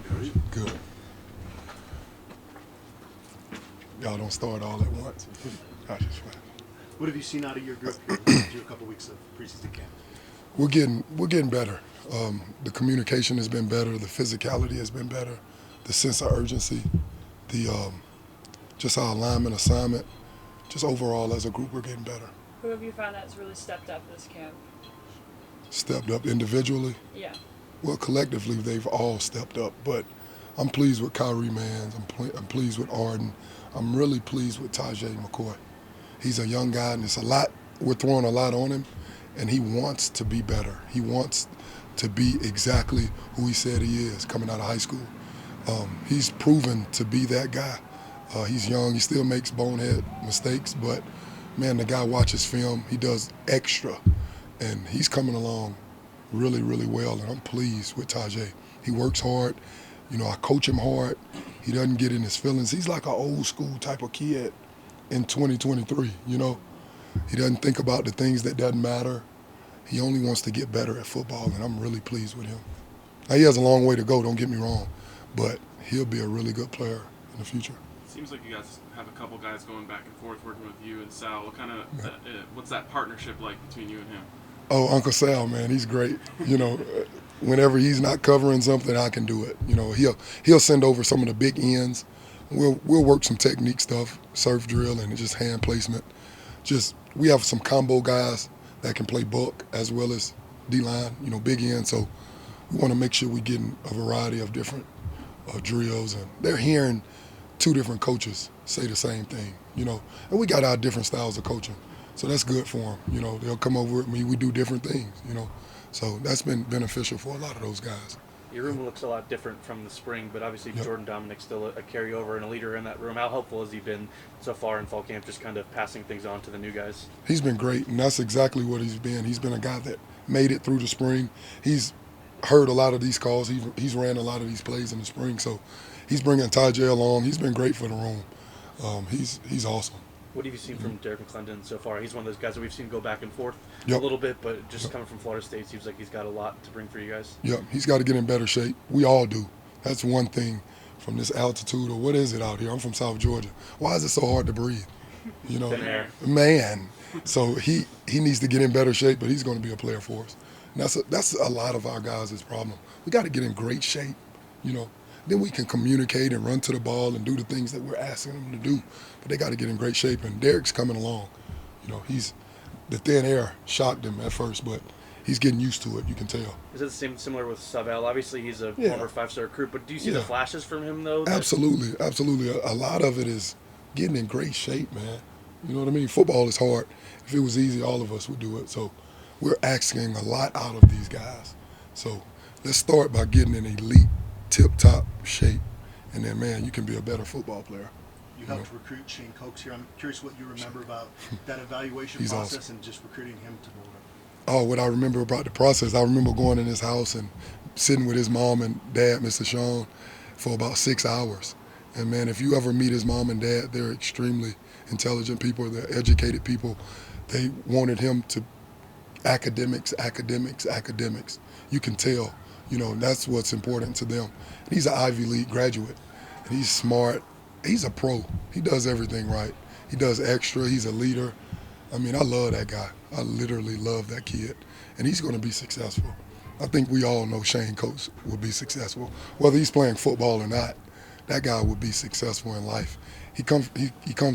doing, Coach? Good. Y'all don't start all at once. I just went. What have you seen out of your group here through a couple weeks of preseason camp? We're getting better. The communication has been better. The physicality has been better. The sense of urgency, just our alignment, assignment, just overall as a group, we're getting better. Who have you found that's really stepped up this camp? Stepped up individually. Yeah. Well, collectively, they've all stepped up. But I'm pleased with Kyrie Mans. I'm pleased with Arden. I'm really pleased with Tajay McCoy. He's a young guy, and it's a lot. We're throwing a lot on him, and he wants to be better. He wants to be exactly who he said he is coming out of high school. He's proven to be that guy. He's young. He still makes bonehead mistakes, but, man, the guy watches film. He does extra, and he's coming along really, really well, and I'm pleased with Tajay. He works hard. You know, I coach him hard. He doesn't get in his feelings. He's like an old school type of kid in 2023, you know. He doesn't think about the things that doesn't matter. He only wants to get better at football, and I'm really pleased with him. Now, he has a long way to go, don't get me wrong, but he'll be a really good player in the future. Seems like you guys have a couple guys going back and forth working with you and Sal. What kind of what's that partnership like between you and him? Oh, Uncle Sal, man, he's great. You know, whenever he's not covering something, I can do it. You know, he'll send over some of the big ends. We'll work some technique stuff, surf drill, and just hand placement. We have some combo guys that can play bulk as well as D-line, you know, big end. So we want to make sure we're getting a variety of different drills, and they're hearing two different coaches say the same thing, you know. And we got our different styles of coaching, so that's good for them. You know, they'll come over with me. We do different things, you know. So that's been beneficial for a lot of those guys. Your room looks a lot different from the spring, but obviously Yep. Jordan Dominic's still a carryover and a leader in that room. How helpful has he been so far in fall camp, just kind of passing things on to the new guys? He's been great, and that's exactly what he's been. He's been a guy that made it through the spring. He's heard a lot of these calls. He's ran a lot of these plays in the spring, so he's bringing Tajay along. He's been great for the room. He's awesome. What have you seen from Derek McClendon so far? He's one of those guys that we've seen go back and forth Yep. a little bit, but just coming from Florida State, seems like he's got a lot to bring for you guys. Yep, he's got to get in better shape. We all do. That's one thing from this altitude, or what is it out here? I'm from South Georgia. Why is it so hard to breathe? You know, Thin air. man. So he needs to get in better shape, but he's going to be a player for us. And that's a lot of our guys' problem. We got to get in great shape, you know. Then we can communicate and run to the ball and do the things that we're asking them to do. But they got to get in great shape, and Derek's coming along. You know, the thin air shocked him at first, but he's getting used to it. You can tell. Is it similar with Savell? Obviously, he's a Yeah. former five-star recruit, but do you see Yeah. the flashes from him though? Absolutely, absolutely. A lot of it is getting in great shape, man. You know what I mean? Football is hard. If it was easy, all of us would do it. So we're asking a lot out of these guys. So let's start by getting in elite, tip-top shape, and then, man, you can be a better football player. You helped recruit Shane Cokes here. I'm curious what you remember about that evaluation He's process awesome. and just recruiting him to Boulder. Oh, what I remember about the process, I remember going in his house and sitting with his mom and dad, Mr. Sean, for about 6 hours. And, man, if you ever meet his mom and dad, they're extremely intelligent people. They're educated people. They wanted him to academics. You can tell, you know, that's what's important to them. And he's an Ivy League graduate. And he's smart. He's a pro. He does everything right. He does extra. He's a leader. I mean, I love that guy. I literally love that kid. And he's going to be successful. I think we all know Shane Coates will be successful. Whether he's playing football or not, that guy will be successful in life. He comes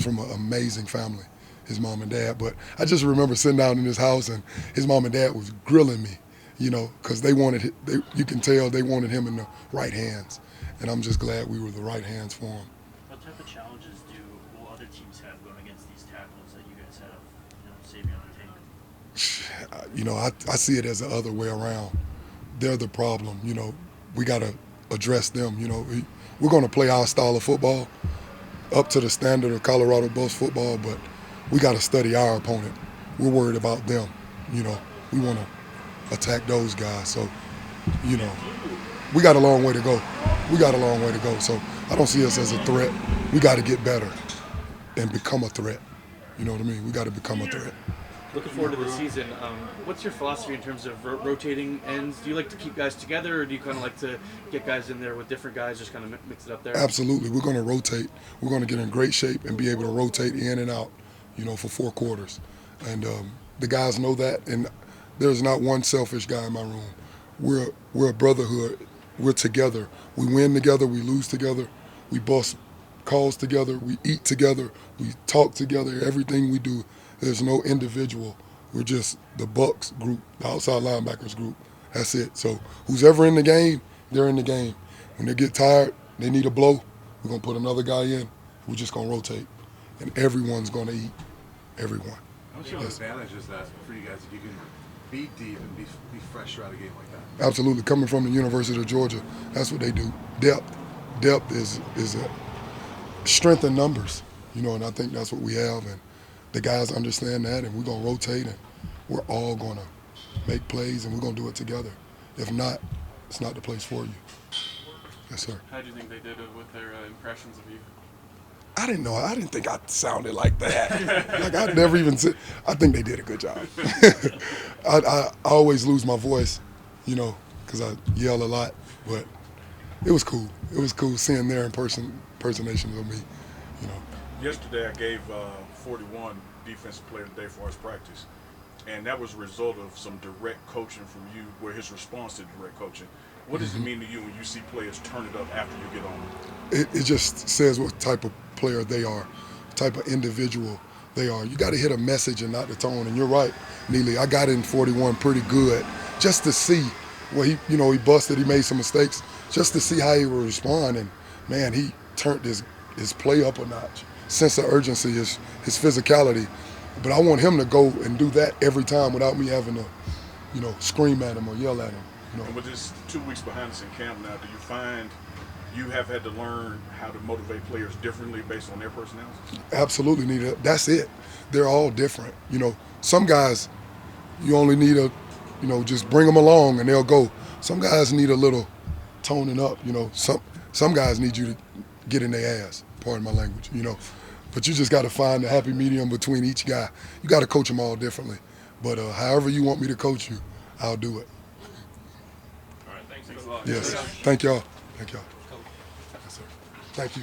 from an amazing family, his mom and dad. But I just remember sitting down in his house, and his mom and dad was grilling me, you know, because you can tell they wanted him in the right hands. And I'm just glad we were the right hands for him. What type of challenges will other teams have going against these tackles that you guys have, Savion and Tatum? You know, I see it as the other way around. They're the problem. You know, we got to address them. You know, we're going to play our style of football up to the standard of Colorado Buffs football, but we got to study our opponent. We're worried about them. You know, we want to attack those guys. So, you know, we got a long way to go. So I don't see us as a threat. We got to get better and become a threat. You know what I mean? We got to become a threat. Looking forward to the season. What's your philosophy in terms of rotating ends? Do you like to keep guys together, or do you kind of like to get guys in there with different guys, just kind of mix it up there? Absolutely. We're going to rotate. We're going to get in great shape and be able to rotate in and out, for 4 quarters. And the guys know that, and there's not one selfish guy in my room. We're a brotherhood. We're together. We win together. We lose together. We bust calls together. We eat together. We talk together. Everything we do, there's no individual. We're just the Bucks group, the outside linebackers group. That's it. So who's ever in the game, they're in the game. When they get tired, they need a blow, we're going to put another guy in. We're just going to rotate. And everyone's going to eat. Everyone. How much of an advantage is that for you guys if you can be deep and be fresh throughout a game like that? Absolutely. Coming from the University of Georgia, that's what they do. Depth is a strength in numbers, and I think that's what we have. And the guys understand that, and we're going to rotate, and we're all going to make plays, and we're going to do it together. If not, it's not the place for you. Yes, sir. How do you think they did with their impressions of you? I didn't know. I didn't think I sounded like that. Like I never even said. I think they did a good job. I always lose my voice, because I yell a lot. But it was cool. It was cool seeing their impersonations of me. Yesterday I gave 41 Defensive Player of the Day for his practice, and that was a result of some direct coaching from you, where his response to direct coaching. What does it mean to you when you see players turn it up after you get on? It just says what type of player they are, type of individual they are. You got to hit a message and not the tone. And you're right, Neely. I got in 41 pretty good just to see where he busted, he made some mistakes, just to see how he would respond. And man, he turned his play up a notch. Sense of urgency, his physicality. But I want him to go and do that every time without me having to, scream at him or yell at him. And with this 2 weeks behind us in camp now, do you find you have had to learn how to motivate players differently based on their personalities? Absolutely, Nita. That's it. They're all different. Some guys, you only need just bring them along and they'll go. Some guys need a little toning up. Some guys need you to get in their ass. Pardon my language. But you just got to find the happy medium between each guy. You got to coach them all differently. But however you want me to coach you, I'll do it. All right, thanks a lot. Yes. Thank y'all. Yes, sir. Thank you.